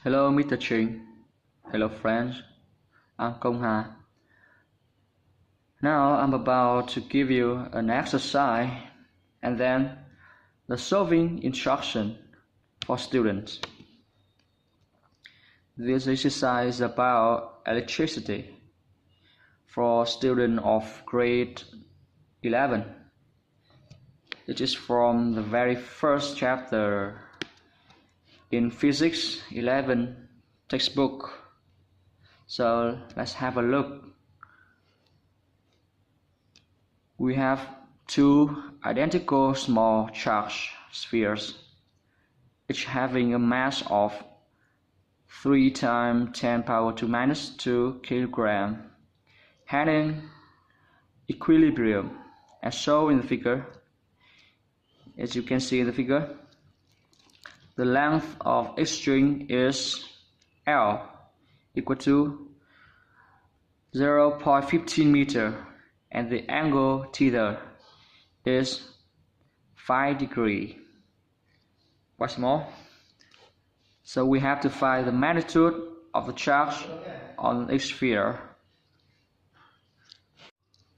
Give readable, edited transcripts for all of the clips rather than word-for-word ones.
Hello, Mr. Ching. Hello, friends. I'm Kong Ha. Now I'm about to give you an exercise and then the solving instruction for students. This exercise is about electricity for students of grade 11. It is from the very first chapter in Physics 11 textbook. So let's have a look. We have two identical small charged spheres, each having a mass of 3 times 10 power to minus 2 kg, having equilibrium as shown in the figure. As you can see in the figure, the length of each string is L equal to 0.15 meter and the angle theta is 5 degrees. What's more, so we have to find the magnitude of the charge on each sphere.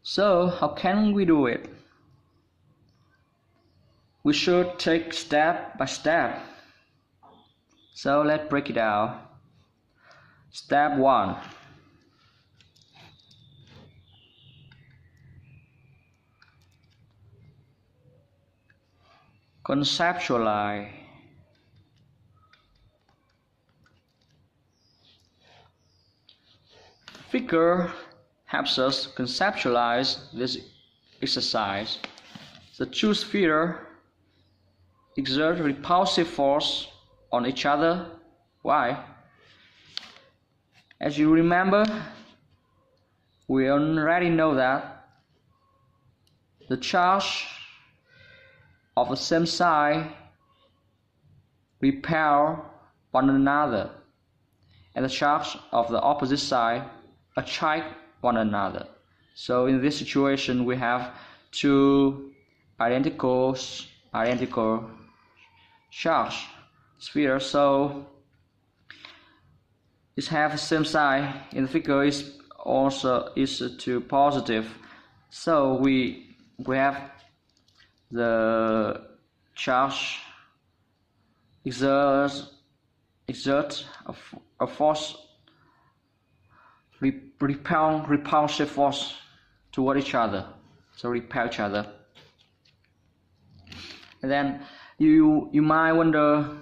So how can we do it? We should take step by step. So let's break it down. Step 1. Conceptualize. Figure helps us conceptualize this exercise. The two spheres exert repulsive force on each other. Why? As you remember, we already know that the charge of the same side repel one another, and the charge of the opposite side attract one another. So in this situation, we have two identical charge spheres. So it have the same side. In the figure is also to positive. So we have the charge exert a force, repulsive force toward each other, so repel each other. And then you might wonder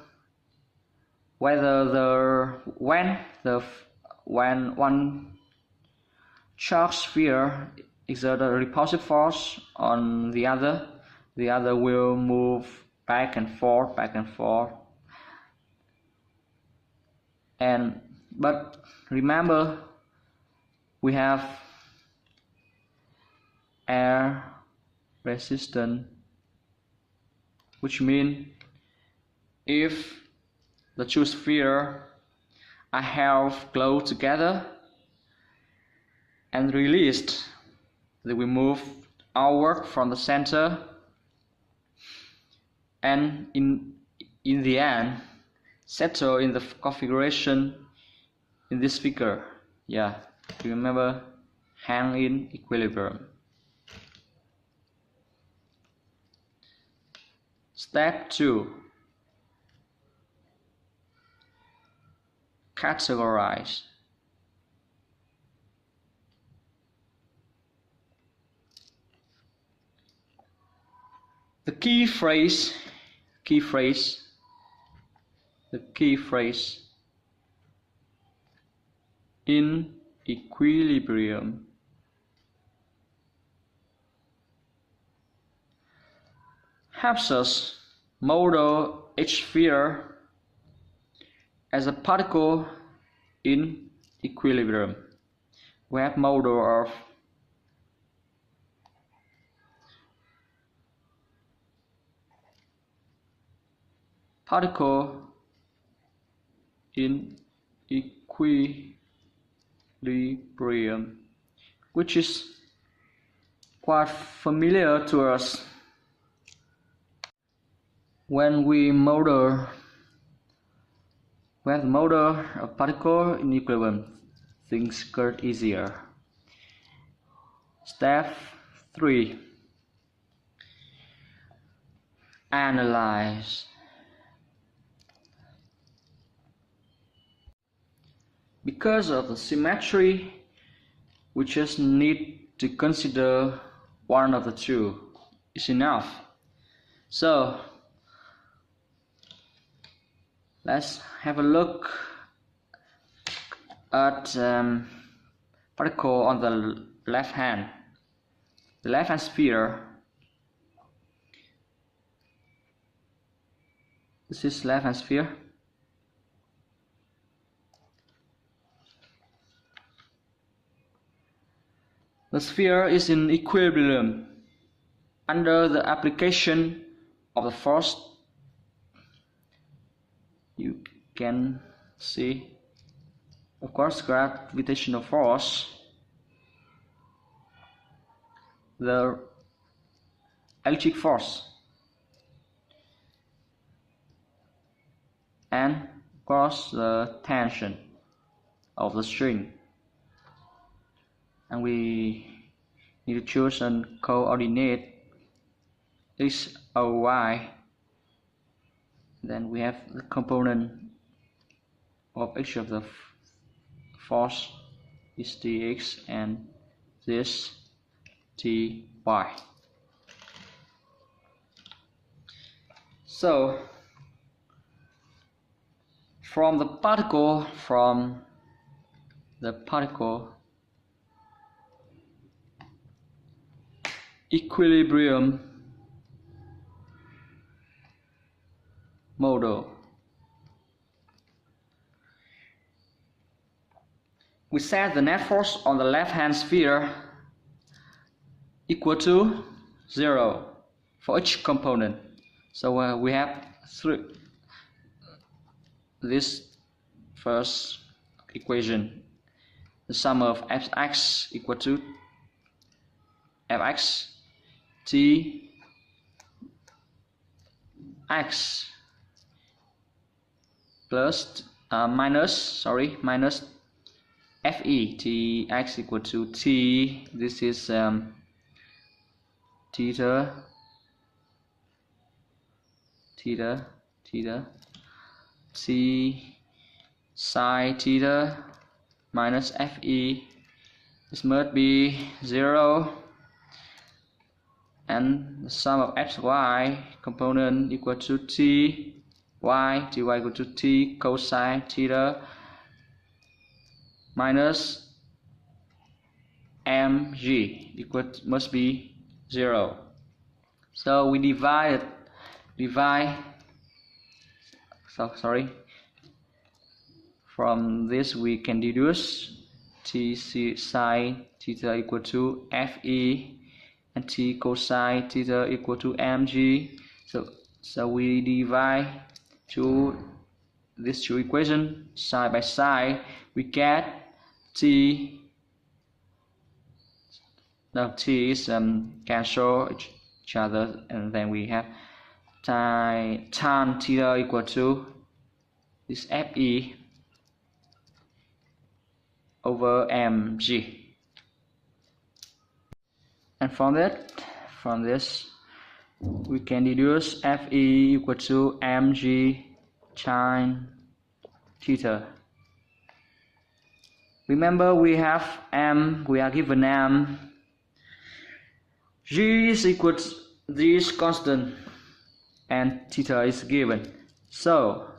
whether when one charged sphere exerts a repulsive force on the other will move back and forth. But remember, we have air resistance, which means if the two spheres are held close together and released, they will move outward from the center, and in the end settle in the configuration in this figure. Yeah, remember, hang in equilibrium. Step 2. Categorize. The key phrase in equilibrium. Helps us model each sphere as a particle in equilibrium. We have model of particle in equilibrium, which is quite familiar to us when we model We have the model of particle in equilibrium. Things get easier. Step 3. Analyze. Because of the symmetry, we just need to consider one of the two. It's enough. So let's have a look at particle on the left hand. The left hand sphere. This is left hand sphere. The sphere is in equilibrium under the application of the force. You can see, of course, gravitational force, the electric force, and of course the tension of the string. And we need to choose a coordinate x or y. Then we have the component of each of the force is dx and this dy. So from the particle equilibrium model, we set the net force on the left hand sphere equal to 0 for each component. So we have this first equation, the sum of fx equal to fx t x plus minus fe t x equal to t. This is theta t psi theta minus fe. This must be 0, and the sum of xy component equal to t y equal to t cosine theta minus mg must be 0. So we divide from this we can deduce t sine theta equal to fe and t cosine theta equal to mg. So we divide these two equations side by side. We get t is cancel each other, and then we have tan theta equal to this fe over mg. And from this we can deduce fe equal to mg sine theta. Remember, we are given m. G is equal to this constant and theta is given. So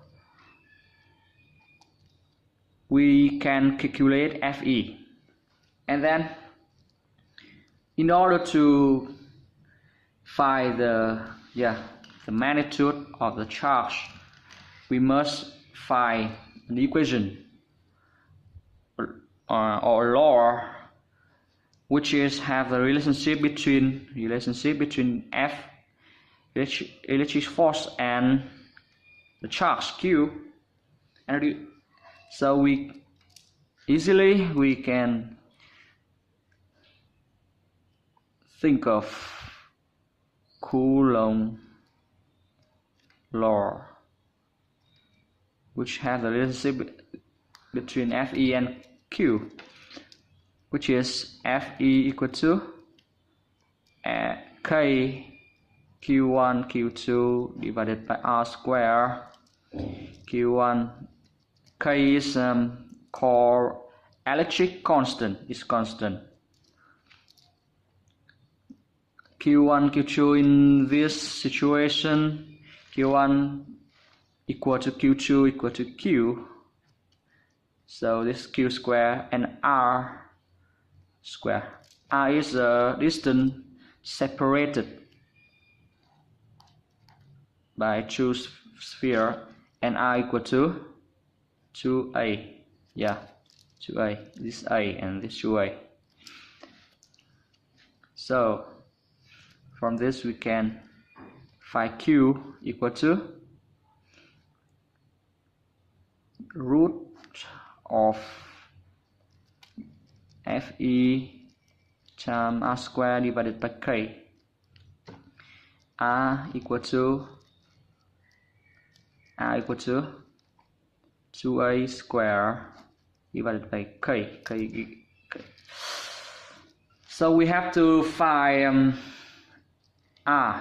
we can calculate fe, and then in order to find the magnitude of the charge, we must find an equation or law which is have the relationship between F, electric force, and the charge Q. And so we can think of Coulomb law, which has the relationship between Fe and Q, which is Fe equal to K Q1 Q2 divided by R square. Q1 K is called electric constant, is constant. Q1 Q2 in this situation, Q1 equal to Q2 equal to Q. So this Q square and R square. R is the distance separated by two spheres, and R equal to 2A. Yeah, 2A. This A and this 2A. So from this we can find Q equal to root of Fe times R square divided by K. R equal to 2A square divided by K. So we have to find R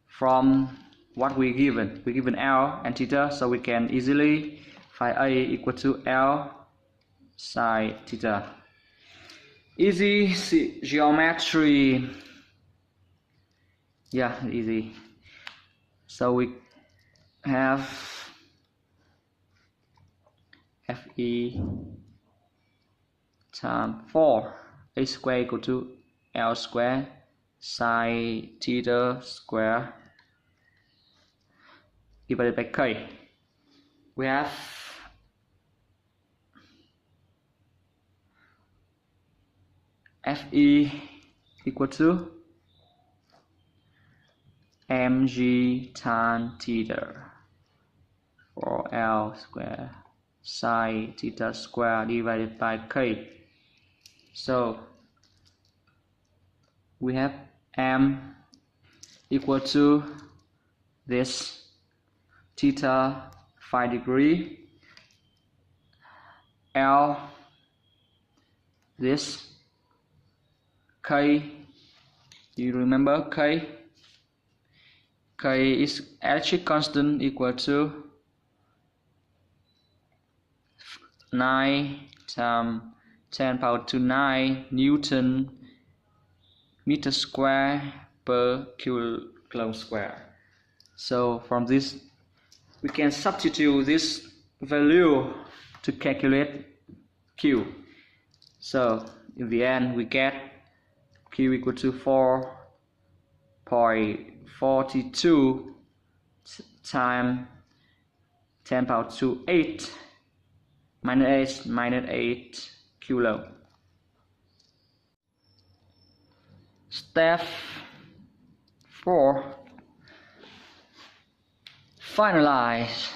from what we given. We given L and theta, so we can easily find A equal to L sine theta. Easy geometry. Yeah, easy. So we have Fe times 4 A square equal to L square sine theta square divided by K. We have Fe equal to mg tan theta for L square sine theta square divided by K. So we have m equal to this theta 5 degrees, L this, K, you remember K is electric constant equal to 9 times 10 power to 9 Newton meter square per coulomb square. So from this we can substitute this value to calculate Q. So in the end we get Q equal to 4.42 times 10 power to 8 minus 8 coulomb. Step 4. Finalize.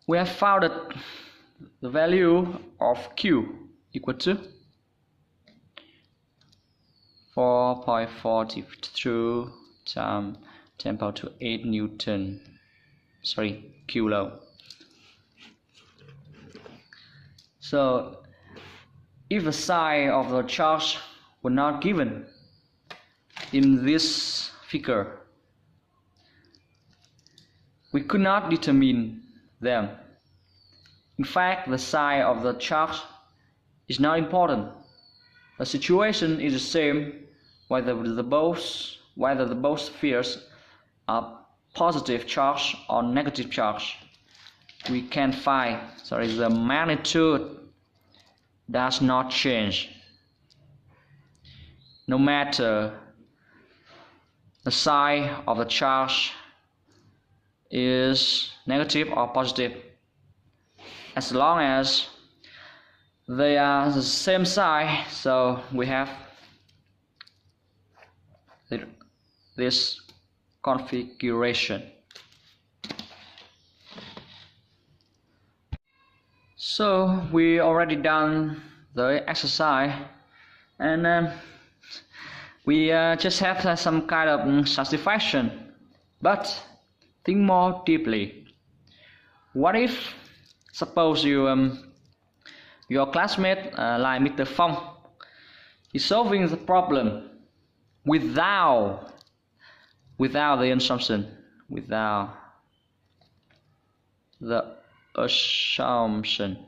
We have found that the value of Q equal to 4.42 times 10 power to 8 coulomb. So if the sign of the charge were not given in this figure, we could not determine them. In fact, the sign of the charge is not important. The situation is the same whether the both spheres are positive charge or negative charge. We can find the magnitude does not change, no matter the sign of the charge is negative or positive, as long as they are the same sign. So we have this configuration. So we already done the exercise, and we just have some kind of satisfaction But think more deeply. What if, suppose your classmate like Mr. Phong is solving the problem without the assumption,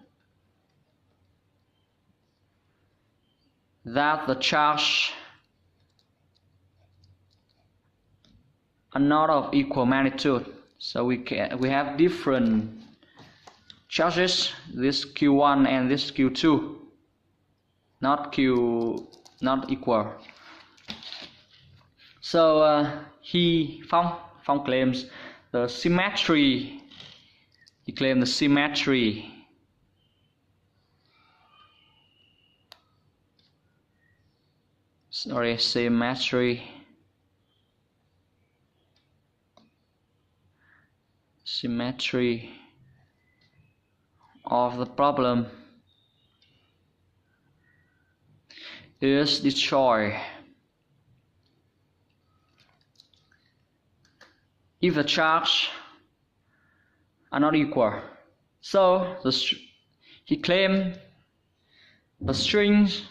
that the charge are not of equal magnitude. So we have different charges, this Q1 and this Q2, not equal. So Phong claims the symmetry. He claimed the symmetry of the problem is destroyed if the charges are not equal. So he claimed the strings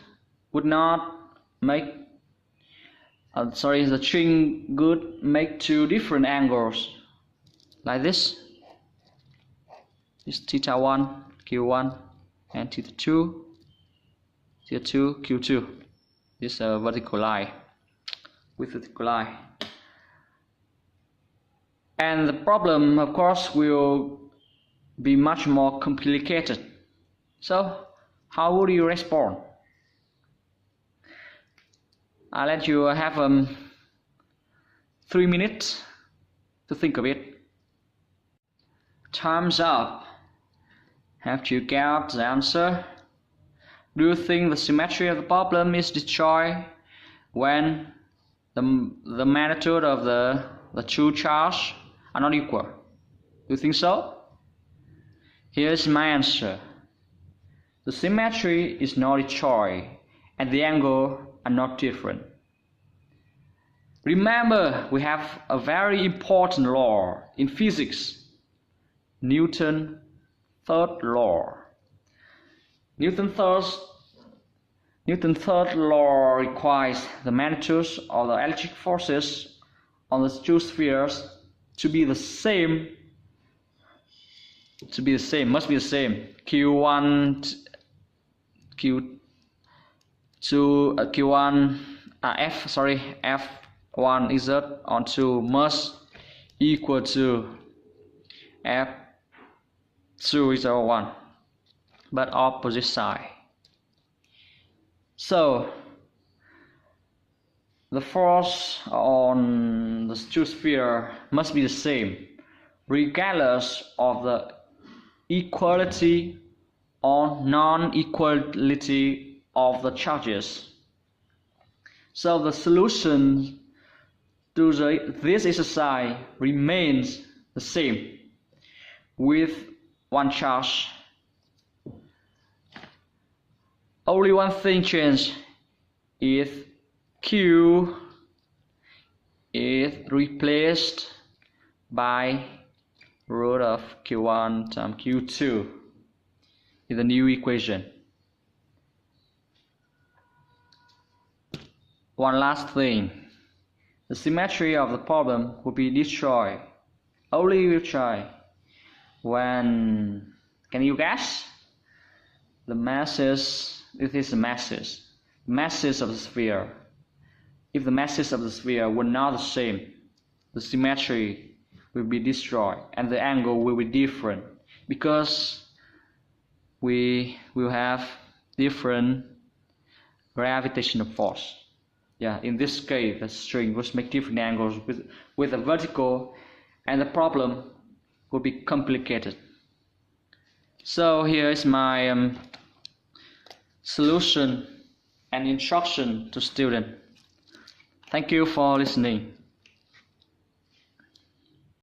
would not make the string could make two different angles like this θ1 Q1 and θ2 Q2. This is a vertical line with vertical line. And the problem, of course, will be much more complicated. So how would you respond? I'll let you have 3 minutes to think of it. Time's up. Have you got the answer? Do you think the symmetry of the problem is destroyed when the magnitude of the two charges are not equal? Do you think so? Here's my answer. The symmetry is not destroyed and the angle are not different. Remember, we have a very important law in physics, Newton's third law. Newton's third law requires the magnitudes of the electric forces on the two spheres to be the same. Must be the same. Q1 F1 exert on 2 must equal to F2 exert on 1, but opposite side. So the force on the two sphere must be the same, regardless of the equality or non-equality of the charges. So the solution to this exercise remains the same, with one charge. Only one thing changed is Q is replaced by root of Q1 times Q2 in the new equation. One last thing, the symmetry of the problem will be destroyed, only will try when, can you guess? The masses, it is the masses of the sphere. If the masses of the sphere were not the same, the symmetry will be destroyed and the angle will be different, because we will have different gravitational force. Yeah, in this case, the string will make different angles with the vertical, and the problem will be complicated. So here is my solution and instruction to students. Thank you for listening.